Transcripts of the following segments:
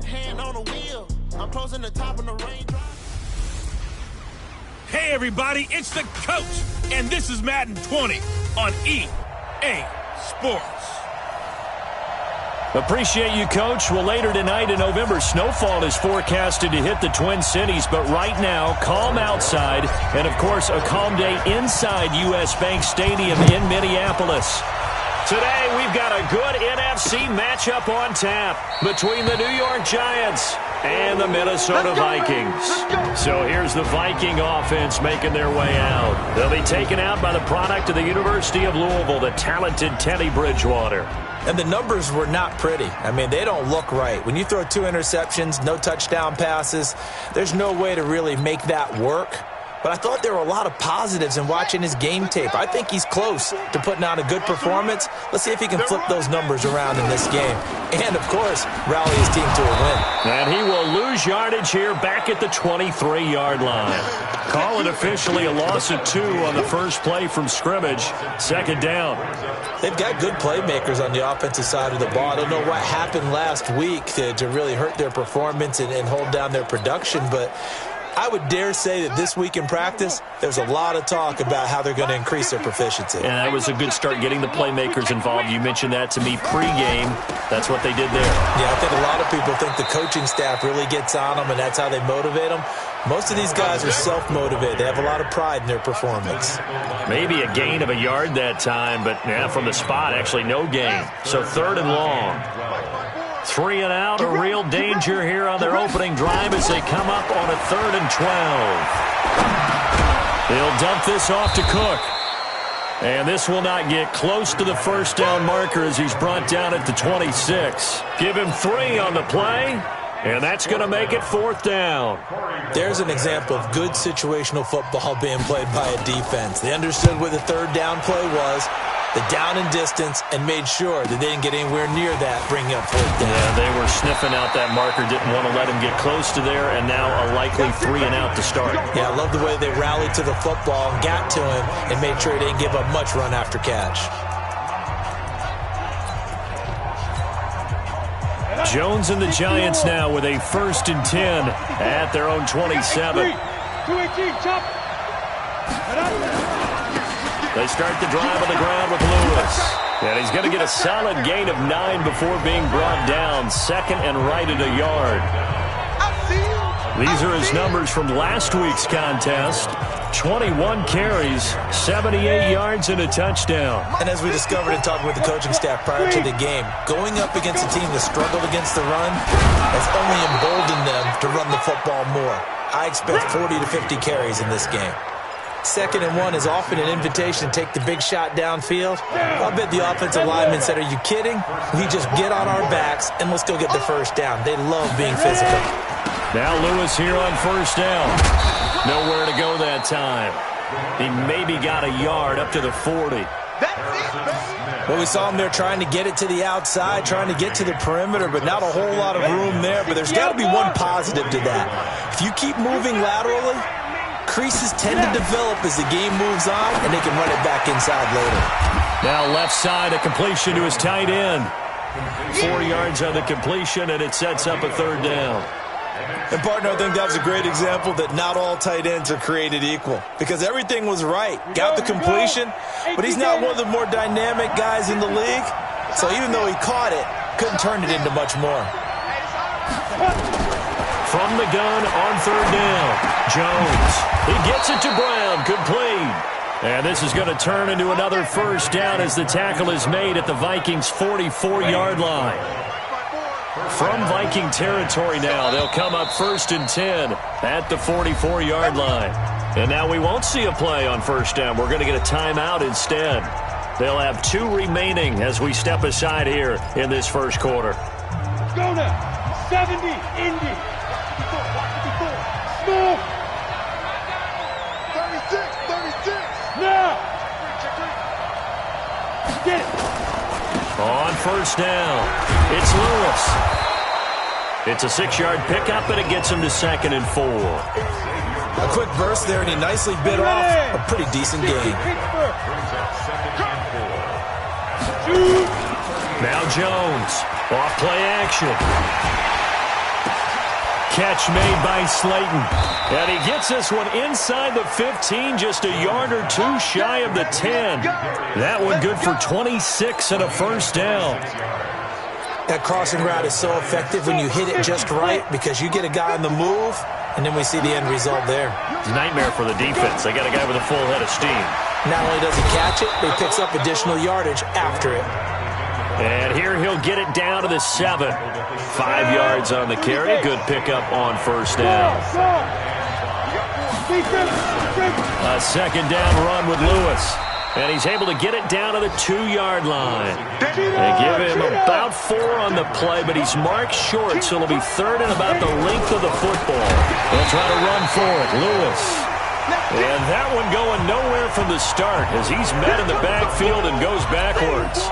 Hand on the wheel. I'm closing the top of the raindrop. Hey everybody, it's the coach, and this is Madden 20 on EA Sports. Appreciate you, Coach. Well, later tonight in November, snowfall is forecasted to hit the Twin Cities, but right now, calm outside, and of course, a calm day inside U.S. Bank Stadium in Minneapolis. Today, we've got a good NFC matchup on tap between the New York Giants and the Minnesota Vikings. So here's the Viking offense making their way out. They'll be taken out by the product of the University of Louisville, the talented Teddy Bridgewater. And the numbers were not pretty. I mean, they don't look right. When you throw 2 interceptions, no touchdown passes, there's no way to really make that work. But I thought there were a lot of positives in watching his game tape. I think he's close to putting on a good performance. Let's see if he can flip those numbers around in this game. And, of course, rally his team to a win. And he will lose yardage here back at the 23-yard line. Call it officially a loss of 2 on the first play from scrimmage. Second down. They've got good playmakers on the offensive side of the ball. I don't know what happened last week to really hurt their performance and hold down their production, but I would dare say that this week in practice, there's a lot of talk about how they're going to increase their proficiency. And that was a good start getting the playmakers involved. You mentioned that to me pregame. That's what they did there. Yeah, I think a lot of people think the coaching staff really gets on them, and that's how they motivate them. Most of these guys are self-motivated. They have a lot of pride in their performance. Maybe a gain of a yard that time, but yeah, from the spot, actually no gain. So 3rd and long. 3 and out, a real danger here on their opening drive as they come up on a 3rd and 12. They'll dump this off to Cook. And this will not get close to the first down marker as he's brought down at the 26. Give him 3 on the play, and that's going to make it 4th down. There's an example of good situational football being played by a defense. They understood what the 3rd down play was, the down and distance, and made sure that they didn't get anywhere near that, bringing up 4th down. Yeah, they were sniffing out that marker, didn't want to let him get close to there, and now a likely 3 and out to start. Yeah, I love the way they rallied to the football and got to him and made sure he didn't give up much run after catch. Jones and the Giants now with a 1st and 10 at their own 27. They start the drive on the ground with Lewis. And he's going to get a solid gain of 9 before being brought down. 2nd and right at a yard. These are his numbers from last week's contest. 21 carries, 78 yards, and a touchdown. And as we discovered in talking with the coaching staff prior to the game, going up against a team that struggled against the run has only emboldened them to run the football more. I expect 40 to 50 carries in this game. 2nd and 1 is often an invitation to take the big shot downfield. I'll bet the offensive lineman said, are you kidding? We just get on our backs and let's go get the first down. They love being physical. Now Lewis here on 1st down. Nowhere to go that time. He maybe got a yard up to the 40. Well, we saw him there trying to get it to the outside, trying to get to the perimeter, but not a whole lot of room there. But there's got to be one positive to that. If you keep moving laterally, creases tend to develop as the game moves on, and they can run it back inside later. Now left side, a completion to his tight end. 4 yards on the completion, and it sets up a 3rd down. And, partner, I think that was a great example that not all tight ends are created equal, because everything was right. Got the completion, but he's not one of the more dynamic guys in the league. So even though he caught it, couldn't turn it into much more. From the gun on 3rd down, Jones. He gets it to Brown, complete. And this is going to turn into another 1st down as the tackle is made at the Vikings' 44-yard line. From Viking territory now, they'll come up 1st and 10 at the 44-yard line. And now we won't see a play on 1st down. We're going to get a timeout instead. They'll have 2 remaining as we step aside here in this 1st quarter. Go now. 70, Indy. 36. Now. Get it. On 1st down, it's Lewis. It's a 6-yard pickup, and it gets him to 2nd and 4. A quick burst there, and he nicely bit off a pretty decent gain. Now Jones, off play action. catch made by Slayton. And he gets this one inside the 15, just a yard or two shy of the 10. That one good for 26 and a first down. That crossing route is so effective when you hit it just right because you get a guy on the move, and then we see the end result there. It's a nightmare for the defense. They got a guy with a full head of steam. Not only does he catch it, but he picks up additional yardage after it. And here he'll get it down to the 7. 5 yards on the carry. Good pickup on first down. A second down run with Lewis. And he's able to get it down to the 2-yard line. They give him about 4 on the play, but he's marked short, so it'll be third and about the length of the football. They'll try to run for it. Lewis. And that one going nowhere from the start as he's met in the backfield and goes backwards.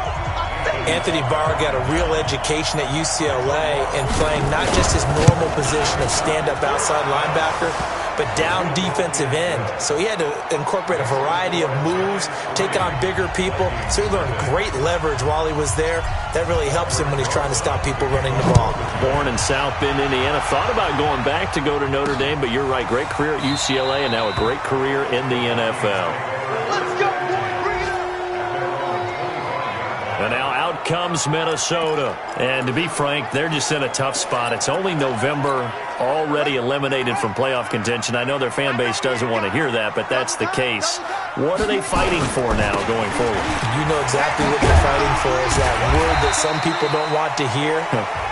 Anthony Barr got a real education at UCLA in playing not just his normal position of stand-up outside linebacker, but down defensive end. So he had to incorporate a variety of moves, take on bigger people. So he learned great leverage while he was there. That really helps him when he's trying to stop people running the ball. Born in South Bend, Indiana. Thought about going back to go to Notre Dame, but you're right. Great career at UCLA and now a great career in the NFL. Let's go, boys. Bring it up. And now out comes Minnesota. And to be frank, they're just in a tough spot. It's only November, already eliminated from playoff contention. I know their fan base doesn't want to hear that, but that's the case. What are they fighting for now going forward? You know exactly what they're fighting for. Is that word that some people don't want to hear,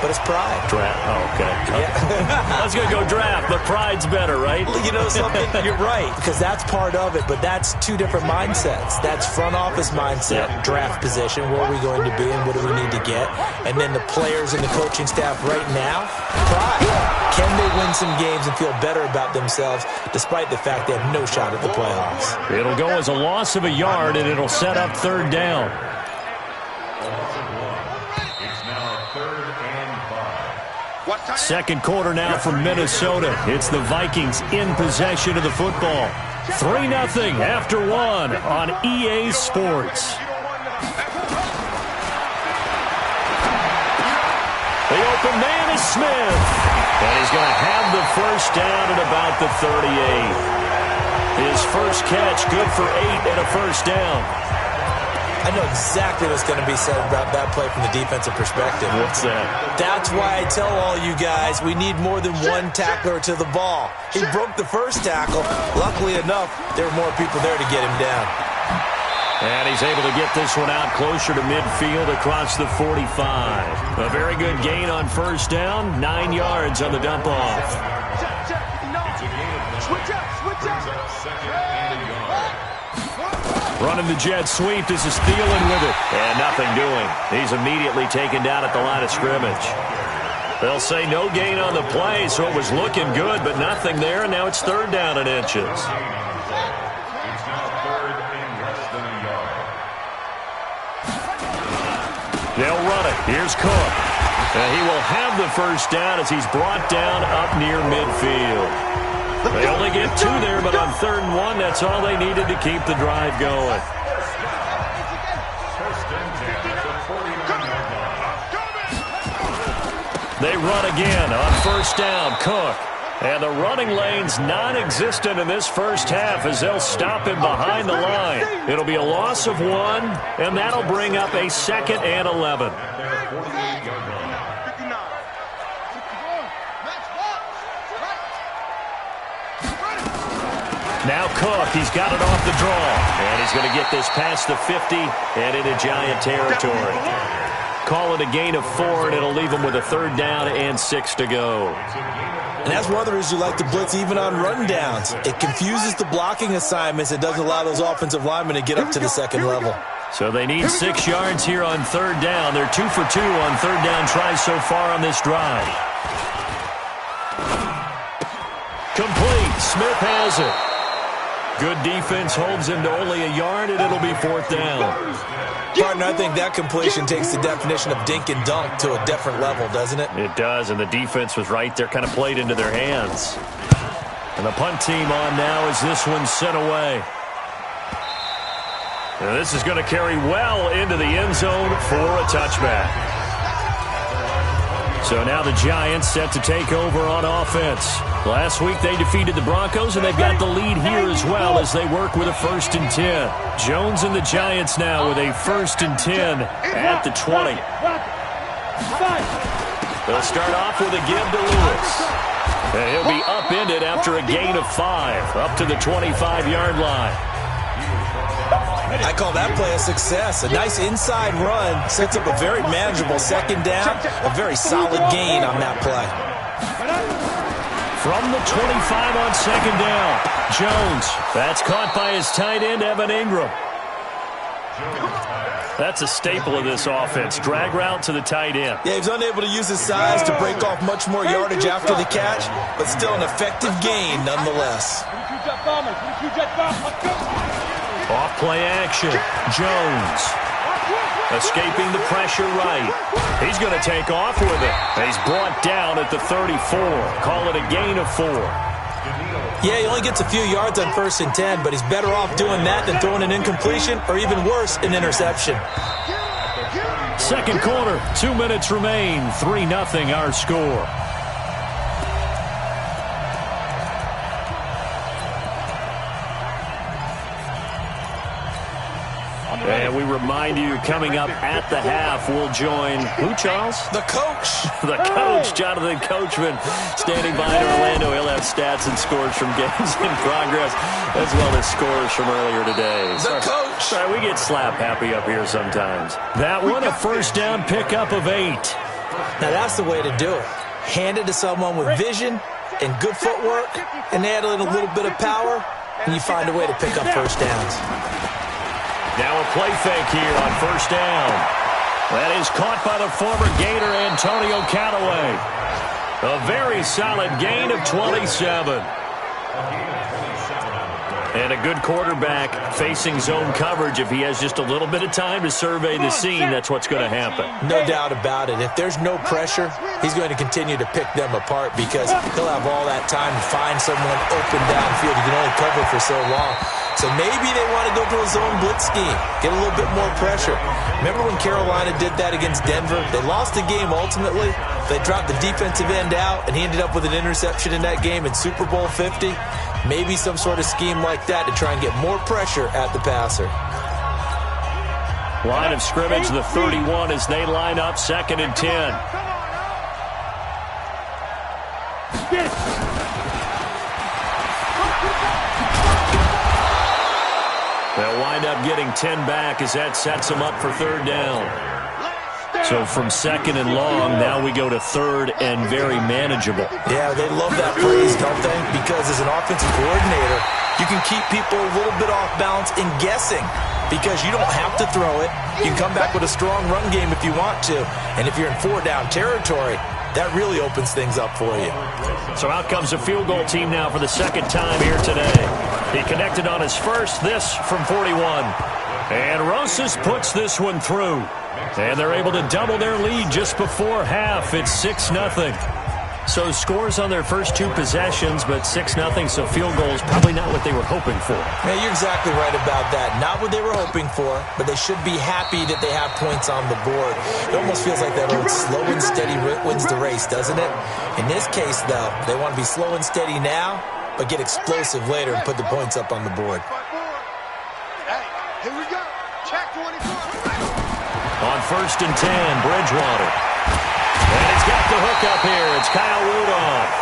but it's pride. Draft. Oh, okay. Yeah. I was going to go draft, but pride's better, right? You know something? You're right, because that's part of it, but that's two different mindsets. That's front office mindset, draft position, where are we going to be and what do we need to get? And then the players and the coaching staff right now, pride. Can they win some games and feel better about themselves despite the fact they have no shot at the playoffs? It'll go as a loss of a yard, and it'll set up third down. It's now 3rd and 5. Second quarter now from Minnesota. It's the Vikings in possession of the football. 3-0 after 1 on EA Sports. The open man is Smith. And he's going to have the first down at about the 38. His first catch, good for 8 and a first down. I know exactly what's going to be said about that play from the defensive perspective. What's that? That's why I tell all you guys we need more than one tackler to the ball. He broke the first tackle. Luckily enough, there were more people there to get him down. And he's able to get this one out closer to midfield across the 45. A very good gain on first down, 9 yards on the dump-off. Running the jet sweep, this is Thielen with it. And nothing doing. He's immediately taken down at the line of scrimmage. They'll say no gain on the play, so it was looking good, but nothing there, and now it's third down and inches. They'll run it. Here's Cook. And he will have the first down as he's brought down up near midfield. They only get 2 there, but on 3rd and 1, that's all they needed to keep the drive going. They run again on first down. Cook. And the running lane's non-existent in this first half as they'll stop him behind the line. It'll be a loss of 1, and that'll bring up a 2nd and 11. Now Cook, he's got it off the draw. And he's going to get this past the 50 and into Giant territory. Call it a gain of 4, and it'll leave him with a 3rd down and 6 to go. And that's one of the reasons you like to blitz even on run downs. It confuses the blocking assignments. It doesn't allow those offensive linemen to get up to the second level. So they need 6 yards here on 3rd down. They're 2 for 2 on 3rd down tries so far on this drive. Complete. Smith has it. Good defense holds him to only a yard, and it'll be 4th down. Partner, I think that completion takes the definition of dink and dunk to a different level, doesn't it? It does, and the defense was right there, kind of played into their hands. And the punt team on now as this one's sent away. Now this is going to carry well into the end zone for a touchback. So now the Giants set to take over on offense. Last week they defeated the Broncos, and they've got the lead here as well as they work with a 1st and 10. Jones and the Giants now with a 1st and 10 at the 20. They'll start off with a give to Lewis. And he'll be upended after a gain of 5, up to the 25-yard line. I call that play a success. A nice inside run sets up a very manageable 2nd down. A very solid gain on that play. From the 25 on 2nd down, Jones. That's caught by his tight end, Evan Ingram. That's a staple of this offense. Drag route to the tight end. Yeah, he was unable to use his size to break off much more yardage after the catch, but still an effective gain nonetheless. Off play action. Jones. Escaping the pressure right. He's going to take off with it. He's brought down at the 34. Call it a gain of 4. Yeah, he only gets a few yards on 1st and 10, but he's better off doing that than throwing an incompletion or even worse, an interception. Second quarter, 2 minutes remain. 3-0 our score. And we remind you, coming up at the half, we'll join who, Charles? The coach. The coach, Jonathan Coachman, standing by in Orlando. He'll have stats and scores from games in progress, as well as scores from earlier today. The coach. Sorry, we get slap happy up here sometimes. That one, a 1st down pickup of 8. Now that's the way to do it. Hand it to someone with vision and good footwork, and add in a little bit of power, and you find a way to pick up 1st downs. Now a play fake here on 1st down. That is caught by the former Gator Antonio Callaway. A very solid gain of 27. And a good quarterback facing zone coverage. If he has just a little bit of time to survey the scene, that's what's going to happen. No doubt about it. If there's no pressure, he's going to continue to pick them apart because he'll have all that time to find someone open downfield. He can only cover for so long. So maybe they want to go to a zone blitz scheme, get a little bit more pressure. Remember when Carolina did that against Denver? They lost the game ultimately. They dropped the defensive end out, and he ended up with an interception in that game in Super Bowl 50. Maybe some sort of scheme like that to try and get more pressure at the passer. Line of scrimmage, the 31 as they line up, 2nd and 10. They'll wind up getting 10 back as that sets them up for 3rd down. So from 2nd and long, now we go to 3rd and very manageable. Yeah, they love that phrase, don't they? Because as an offensive coordinator, you can keep people a little bit off balance and guessing because you don't have to throw it. You can come back with a strong run game if you want to. And if you're in 4-down territory, that really opens things up for you. So out comes a field goal team now for the 2nd time here today. He connected on his first, this from 41. And Rosas puts this one through. And they're able to double their lead just before half. It's 6-0. So scores on their first 2 possessions, but 6-0, so field goals probably not what they were hoping for. Yeah, you're exactly right about that. Not what they were hoping for, but they should be happy that they have points on the board. It almost feels like that old slow and steady wins the race, doesn't it? In this case, though, they want to be slow and steady now, but get explosive later and put the points up on the board. Hey, here we go. Check 24. On 1st and 10, Bridgewater. And he's got the hook up here. It's Kyle Rudolph.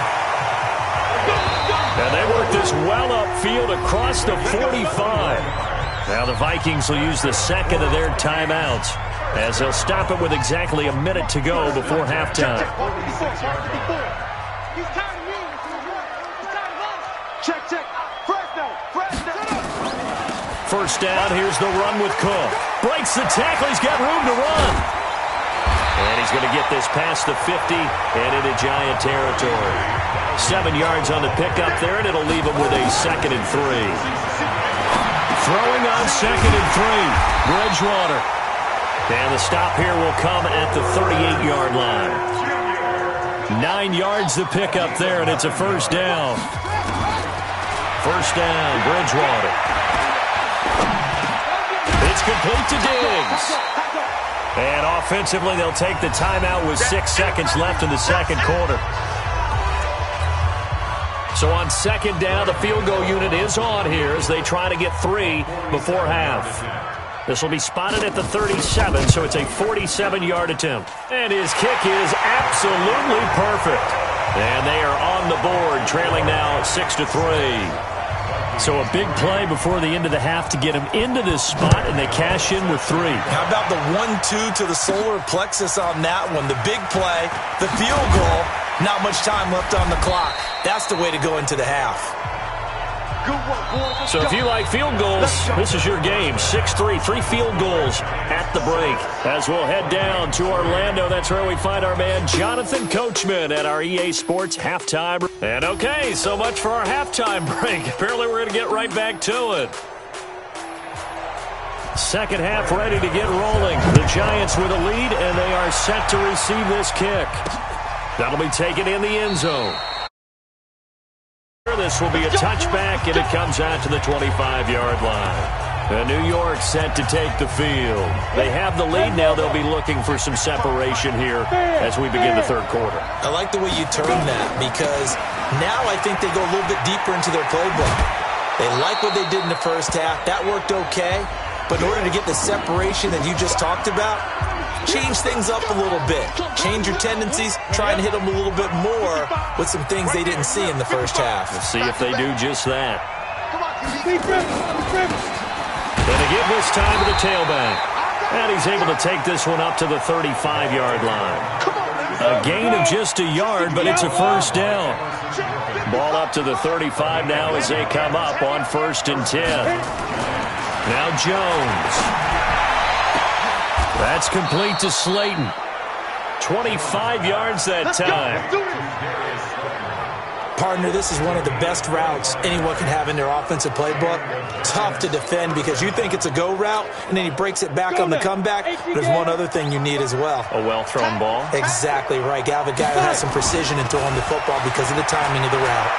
And they work this well upfield across the 45. Now the Vikings will use the 2nd of their timeouts as they'll stop it with exactly a minute to go before halftime. Check. First down, here's the run with Cook. Breaks the tackle, he's got room to run. And he's going to get this past the 50 and into Giant territory. 7 yards on the pickup there, and it'll leave him with a 2nd and 3. Throwing on 2nd and 3, Bridgewater. And the stop here will come at the 38-yard line. 9 yards the pickup there, and it's a first down. First down, Bridgewater. It's complete to Diggs. And offensively, they'll take the timeout with 6 seconds left in the second quarter. So on second down, the field goal unit is on here as they try to get 3 before half. This will be spotted at the 37, so it's a 47-yard attempt. And his kick is absolutely perfect. And they are on the board, trailing now 6-3. So a big play before the end of the half to get him into this spot, and they cash in with 3. How about the 1-2 to the solar plexus on that one? The big play, the field goal, not much time left on the clock. That's the way to go into the half. So if you like field goals, this is your game. 6-3, 3 field goals at the break. As we'll head down to Orlando, that's where we find our man Jonathan Coachman at our EA Sports halftime. And okay, so much for our halftime break. Apparently we're going to get right back to it. Second half ready to get rolling. The Giants with a lead, and they are set to receive this kick. That'll be taken in the end zone. This will be a touchback, and it comes out to the 25-yard line. And New York set to take the field. They have the lead now. They'll be looking for some separation here as we begin the third quarter. I like the way you term that because now I think they go a little bit deeper into their playbook. They like what they did in the first half. That worked okay. But in order to get the separation that you just talked about, change things up a little bit. Change your tendencies. Try and hit them a little bit more with some things they didn't see in the first half. We'll see if they do just that. And they give this time to the tailback. And he's able to take this one up to the 35-yard line. A gain of just a yard, but it's a first down. Ball up to the 35 now as they come up on 1st and 10. Now Jones. That's complete to Slayton. 25 yards that time. Partner, this is one of the best routes anyone can have in their offensive playbook. Tough to defend because you think it's a go route, and then he breaks it back on the comeback. There's one other thing you need as well. A well-thrown ball. Exactly right. You have a guy who has some precision in throwing the football because of the timing of the route.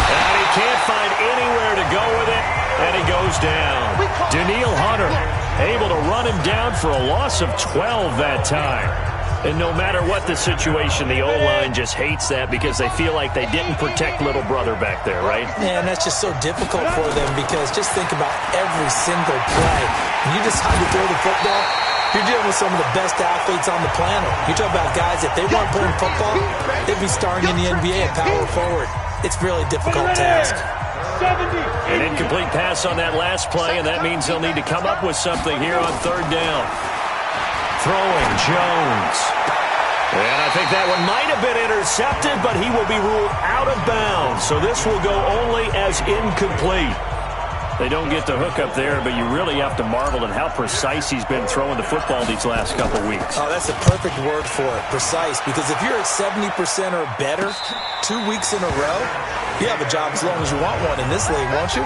And he can't find anywhere to go with it, and he goes down. Daniil Hunter able to run him down for a loss of 12 that time. And no matter what the situation, the O-line just hates that because they feel like they didn't protect little brother back there, right? Yeah, and that's just so difficult for them because just think about every single play. When you decide to throw the football, you're dealing with some of the best athletes on the planet. You talk about guys, if they weren't playing football, they'd be starring in the NBA at power forward. It's a really difficult task. An incomplete pass on that last play, and that means they'll need to come up with something here on 3rd down. Throwing Jones. And I think that one might have been intercepted, but he will be ruled out of bounds. So this will go only as incomplete. They don't get the hook up there, but you really have to marvel at how precise he's been throwing the football these last couple weeks. Oh, that's a perfect word for it, precise, because if you're at 70% or better 2 weeks in a row, you have a job as long as you want one in this league, won't you?